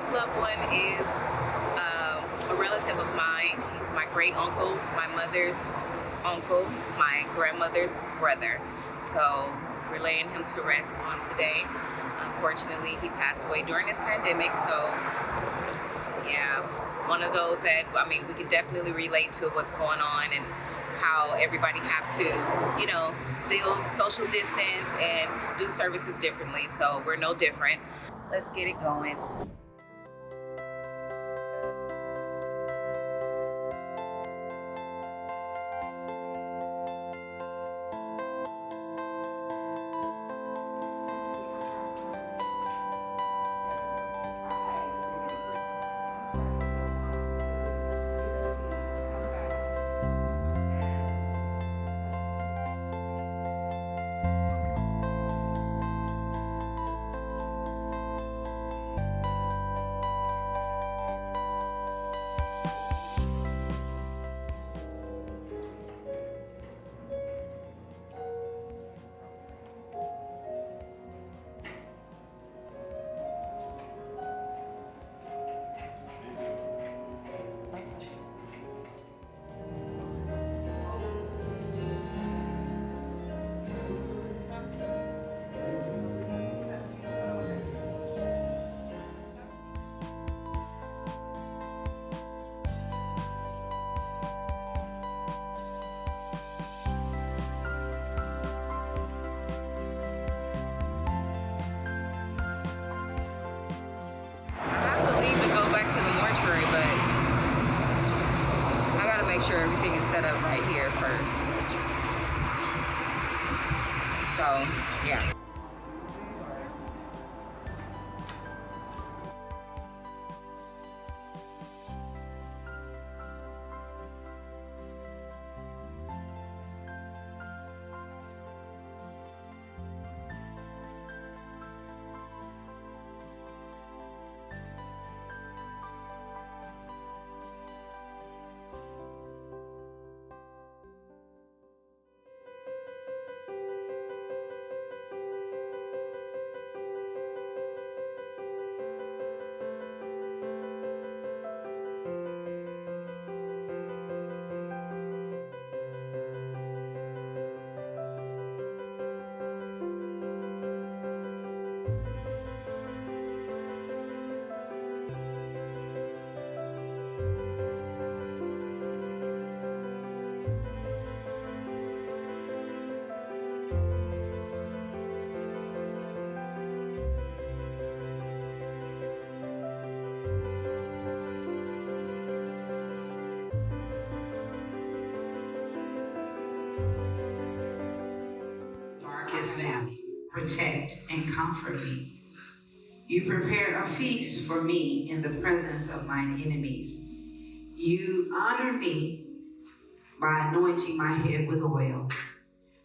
this loved one is a relative of mine. He's my great uncle, my mother's uncle, my grandmother's brother. So we're laying him to rest on today. Unfortunately, he passed away during this pandemic. So yeah, one of those that, I mean, we could definitely relate to what's going on and how everybody have to, you know, still social distance and do services differently. So we're no different. Let's get it going. Make sure everything is set up right here first. So, yeah. Valley, protect and comfort me. You prepare a feast for me in the presence of mine enemies. You honor me by anointing my head with oil.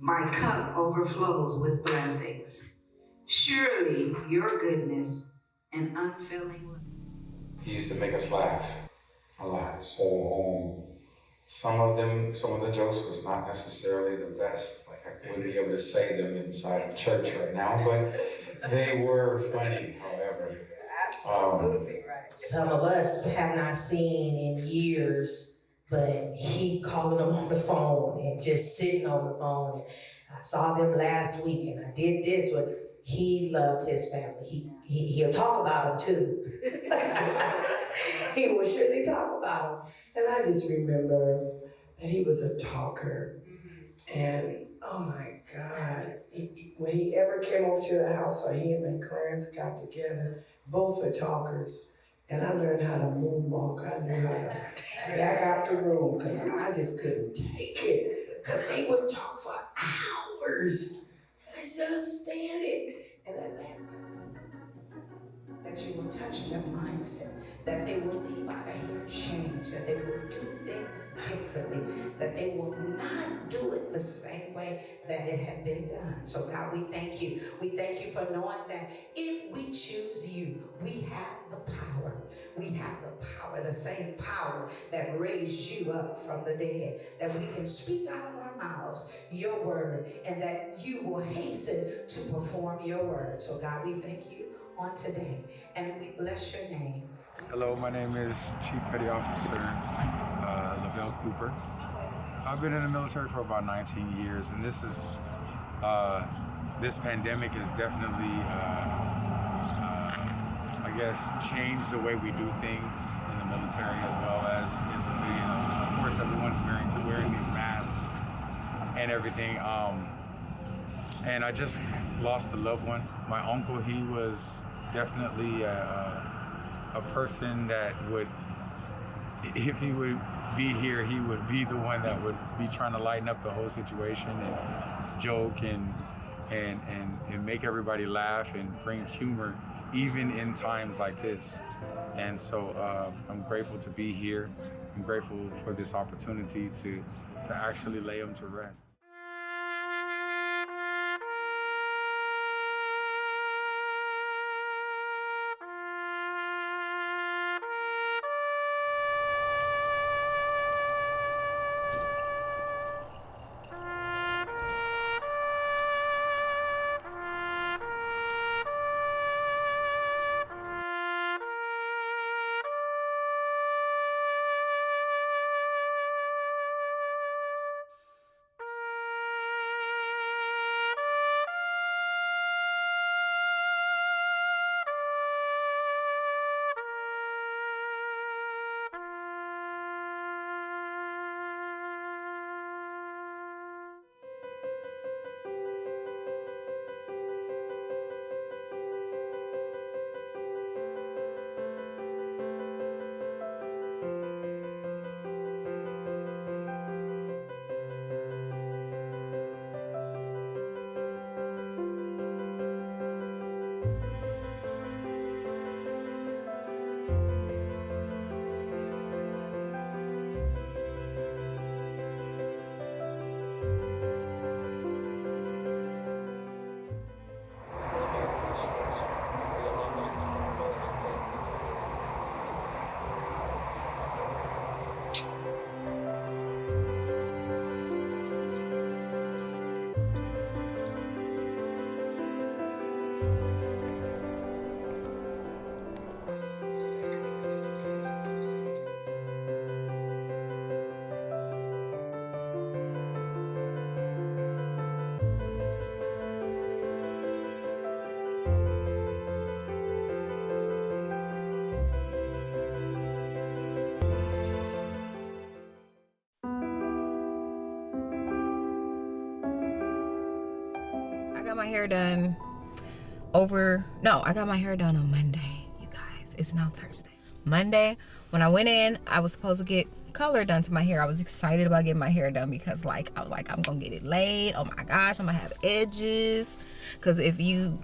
My cup overflows with blessings. Surely your goodness and unfailing love. He used to make us laugh a lot. So some of the jokes was not necessarily the best. Like I wouldn't be able to say them inside of church right now, but they were funny, however. Some of us have not seen in years, but he calling them on the phone and just sitting on the phone. And I saw them last week and I did this, but he loved his family. He'll talk about them too. He will surely talk about them. And I just remember that he was a talker. And oh my God, when he ever came over to the house, or he and Clarence got together, both are talkers. And I learned how to moonwalk. I knew how to back out the room because I just couldn't take it. Because they would talk for hours. I said, understand it. And that last time, that you will touch their mindset, that they will leave out of here changed, that they will do things differently, that they will not do it the same way that it had been done. So God, we thank you. We thank you for knowing that if we choose you, we have the power. We have the power, the same power that raised you up from the dead, that we can speak out of our mouths your word, and that you will hasten to perform your word. So God, we thank you on today, and we bless your name. Hello, my name is Chief Petty Officer Lavelle Cooper. I've been in the military for about 19 years, and this pandemic has definitely, I guess, changed the way we do things in the military as well as in civilian. Of course, everyone's wearing these masks and everything. And I just lost a loved one. My uncle, he was definitely a person that would, if he would be here, he would be the one that would be trying to lighten up the whole situation and joke and make everybody laugh and bring humor even in times like this. And so I'm grateful to be here. I'm grateful for this opportunity to actually lay him to rest. I got my hair done I got my hair done on Monday, you guys. It's now Thursday. Monday, when I went in, I was supposed to get color done to my hair. I was excited about getting my hair done because I was like, I'm gonna get it laid. Oh my gosh, I'm gonna have edges. Because if you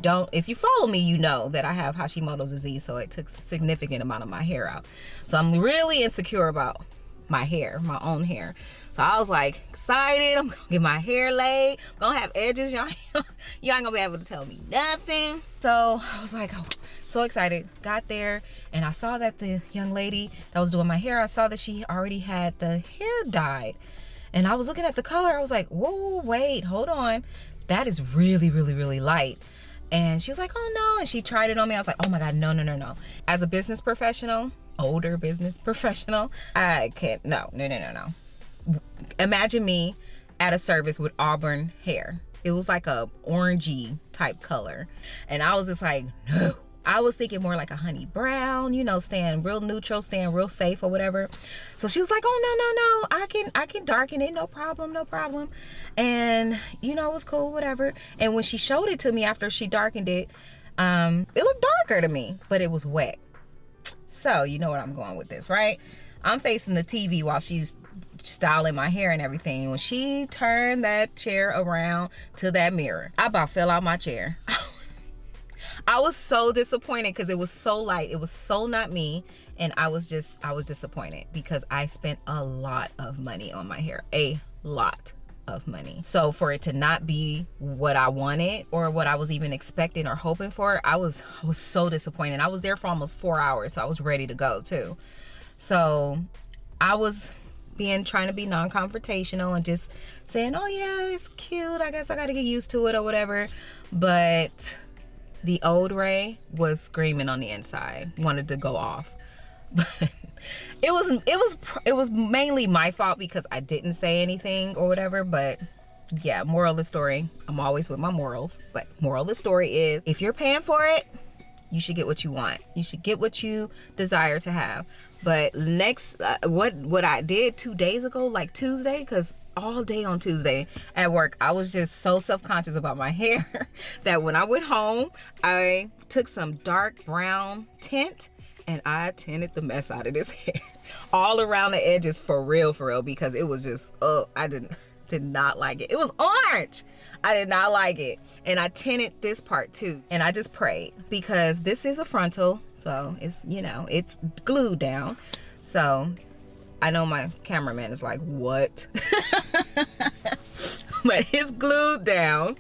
follow me, you know that I have Hashimoto's disease, so it took a significant amount of my hair out. So I'm really insecure about my hair, my own hair. So I was like excited, I'm gonna get my hair laid, I'm gonna have edges, y'all ain't gonna be able to tell me nothing. So I was like, oh, so excited. Got there and I saw that the young lady that was doing my hair, I saw that she already had the hair dyed. And I was looking at the color, I was like, whoa, wait, hold on. That is really, really, really light. And she was like, oh no, and she tried it on me. I was like, oh my God, no, no, no, no. As a business professional, older business professional, I can't, no. Imagine me at a service with auburn hair. It was like a orangey type color. And I was just like, no. I was thinking more like a honey brown, you know, staying real neutral, staying real safe or whatever. So she was like, oh, no, I can darken it, no problem. And, you know, it was cool, whatever. And when she showed it to me after she darkened it, it looked darker to me, but it was wet. So you know what I'm going with this, right? I'm facing the TV while she's styling my hair and everything. When she turned that chair around to that mirror, I about fell out my chair. I was so disappointed because it was so light. It was so not me. And I was disappointed because I spent a lot of money on my hair, a lot of money. So for it to not be what I wanted or what I was even expecting or hoping for, I was so disappointed. I was there for almost 4 hours, so I was ready to go too. So I was trying to be non-confrontational and just saying, oh yeah, it's cute, I guess I gotta get used to it or whatever. But The old Ray was screaming on the inside, wanted to go off. But it was mainly my fault because I didn't say anything or whatever. But yeah, moral of the story, I'm always with my morals, but moral of the story is, if you're paying for it, you should get what you want. You should get what you desire to have. But next, what I did 2 days ago, like Tuesday, because all day on Tuesday at work, I was just so self-conscious about my hair that when I went home, I took some dark brown tint and I tinted the mess out of this hair all around the edges, for real, because it was just, I did not like it. It was orange. I did not like it. And I tinted this part too. And I just prayed, because this is a frontal, so it's, you know, it's glued down. So I know my cameraman is like, what? But it's glued down,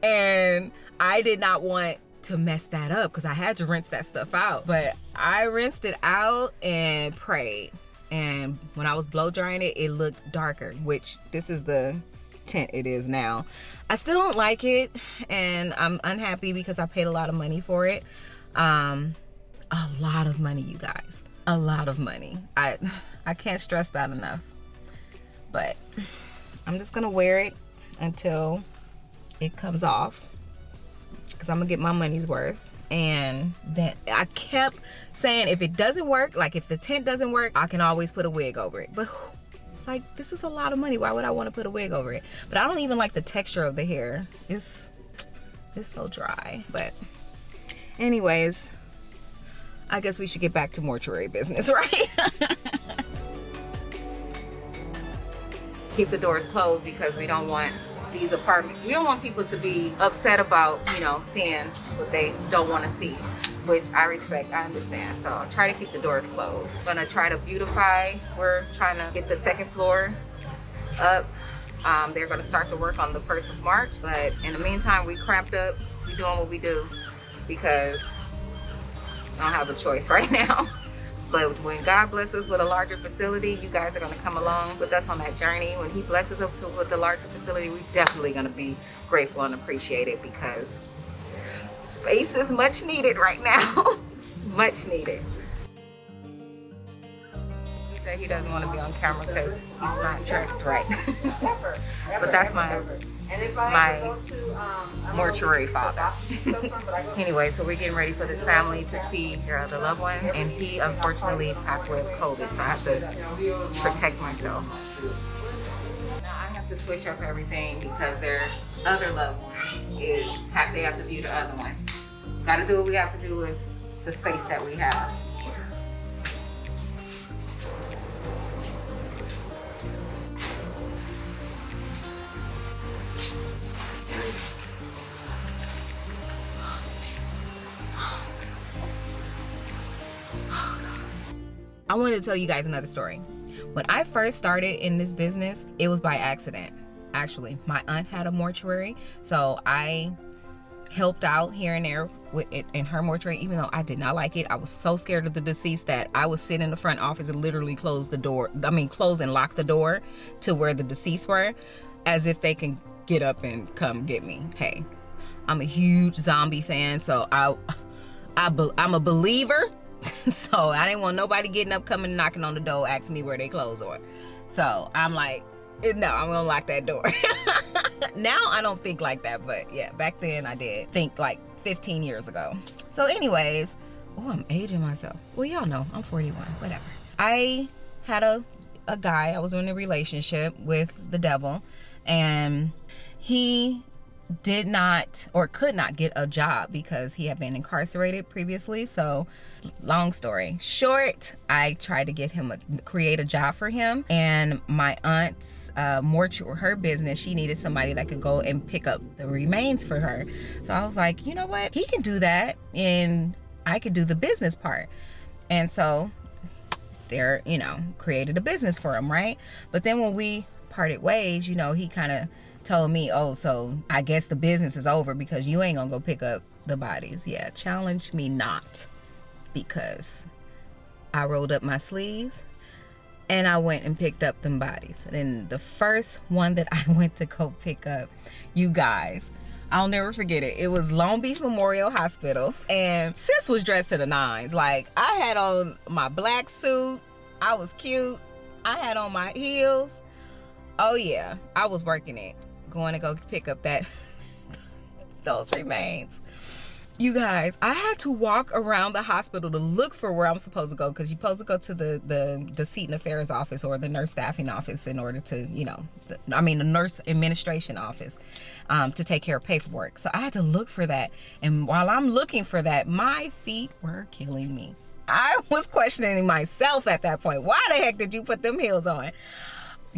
and I did not want to mess that up because I had to rinse that stuff out. But I rinsed it out and prayed. And when I was blow drying it, it looked darker, which this is the tint it is now. I still don't like it, and I'm unhappy because I paid a lot of money for it. A lot of money, you guys. A lot of money. I can't stress that enough. But I'm just gonna wear it until it comes off, because I'm gonna get my money's worth. And then I kept saying, if it doesn't work, like if the tint doesn't work, I can always put a wig over it. But like, this is a lot of money. Why would I want to put a wig over it? But I don't even like the texture of the hair. It's so dry. But anyways, I guess we should get back to mortuary business, right? Keep the doors closed because we don't want these apartments, we don't want people to be upset about, you know, seeing what they don't want to see, which I respect, I understand. So I'll try to keep the doors closed. I'm gonna try to beautify. We're trying to get the second floor up. They're gonna start the work on the 1st of March, but in the meantime, we cramped up. We're doing what we do because I don't have a choice right now. But when God blesses us with a larger facility, you guys are gonna come along with us on that journey. When He blesses us with a larger facility, we're definitely gonna be grateful and appreciate it, because space is much needed right now. Much needed. He said he doesn't want to be on camera because he's not dressed right. But that's my mortuary father. Anyway, so we're getting ready for this family to see their other loved one, and he unfortunately passed away of COVID, so I have to protect myself. Now I have to switch up everything because their other loved one they have to view the other one. Got to do what we have to do with the space that we have. I wanted to tell you guys another story. When I first started in this business, it was by accident. Actually, my aunt had a mortuary, so I helped out here and there with it in her mortuary, even though I did not like it. I was so scared of the deceased that I would sit in the front office and literally close and lock the door to where the deceased were, as if they can get up and come get me. Hey, I'm a huge zombie fan, so I'm a believer. So I didn't want nobody getting up, coming, knocking on the door, asking me where they clothes are. So I'm like, no, I'm gonna lock that door. Now I don't think like that, but yeah, back then I did think like 15 years ago. So anyways, I'm aging myself. Well, y'all know I'm 41, whatever. I had a guy, I was in a relationship with the devil, and he did not or could not get a job because he had been incarcerated previously. So long story short, I tried to get him create a job for him, and my aunt's her business, she needed somebody that could go and pick up the remains for her. So I was like, you know what, he can do that and I could do the business part. And so they're, created a business for him, right? But then when we parted ways, he kind of told me, so I guess the business is over because you ain't gonna go pick up the bodies. Yeah, challenge me not, because I rolled up my sleeves and I went and picked up them bodies. And the first one that I went to go pick up, you guys, I'll never forget it. It was Long Beach Memorial Hospital, and sis was dressed to the nines. Like, I had on my black suit. I was cute. I had on my heels. Oh yeah, I was working it, going to go pick up those remains. You guys, I had to walk around the hospital to look for where I'm supposed to go, because you're supposed to go to the decedent and affairs office or the nurse staffing office in order to, you know, the nurse administration office to take care of paperwork. So I had to look for that. And while I'm looking for that, my feet were killing me. I was questioning myself at that point. Why the heck did you put them heels on?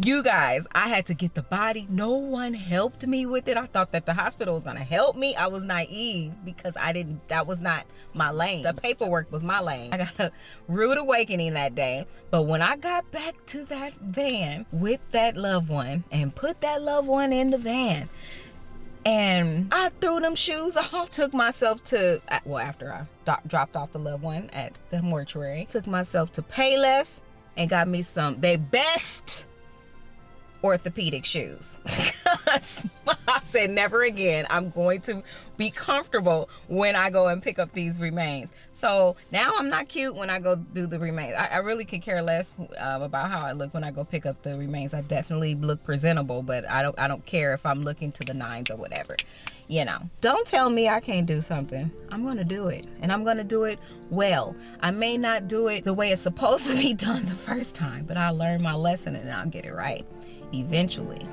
You guys, I had to get the body. No one helped me with it. I thought that the hospital was gonna help me. I was naive because that was not my lane. The paperwork was my lane. I got a rude awakening that day. But when I got back to that van with that loved one and put that loved one in the van, and I threw them shoes off, took myself to, well, after I dropped off the loved one at the mortuary, took myself to Payless and got me they best orthopedic shoes. I said, never again. I'm going to be comfortable when I go and pick up these remains. So now I'm not cute when I go do the remains. I really could care less about how I look when I go pick up the remains. I definitely look presentable, but I don't care if I'm looking to the nines or whatever. You know, don't tell me I can't do something. I'm gonna do it, and I'm gonna do it well. I may not do it the way it's supposed to be done the first time, but I'll learn my lesson and I'll get it right eventually.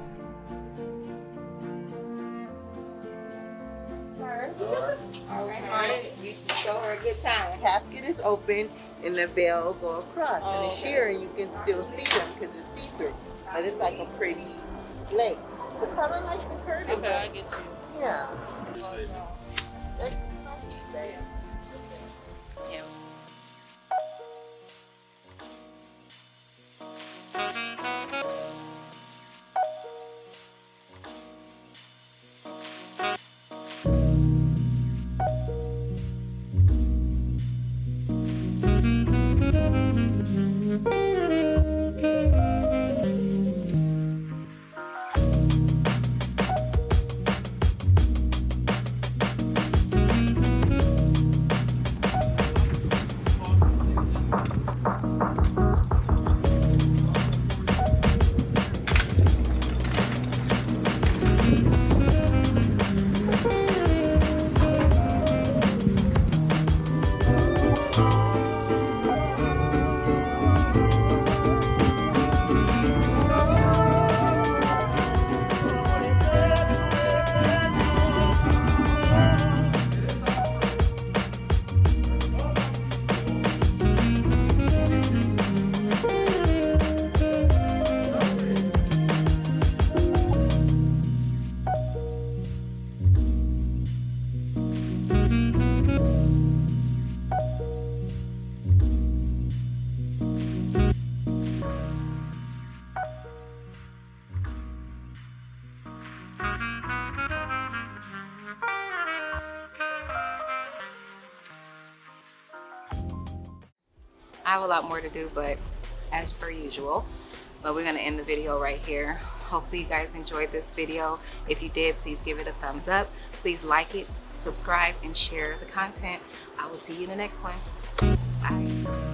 All right, you show her a good time. The casket is open and the veil go across, and the shearing you can still see them because it's see-through, but it's like a pretty lace. The color like the curtain. Okay, I get you. Yeah. Yeah. I have a lot more to do, but as per usual, but we're gonna end the video right here. Hopefully you guys enjoyed this video. If you did, please give it a thumbs up. Please like it, subscribe, and share the content. I will see you in the next one. Bye.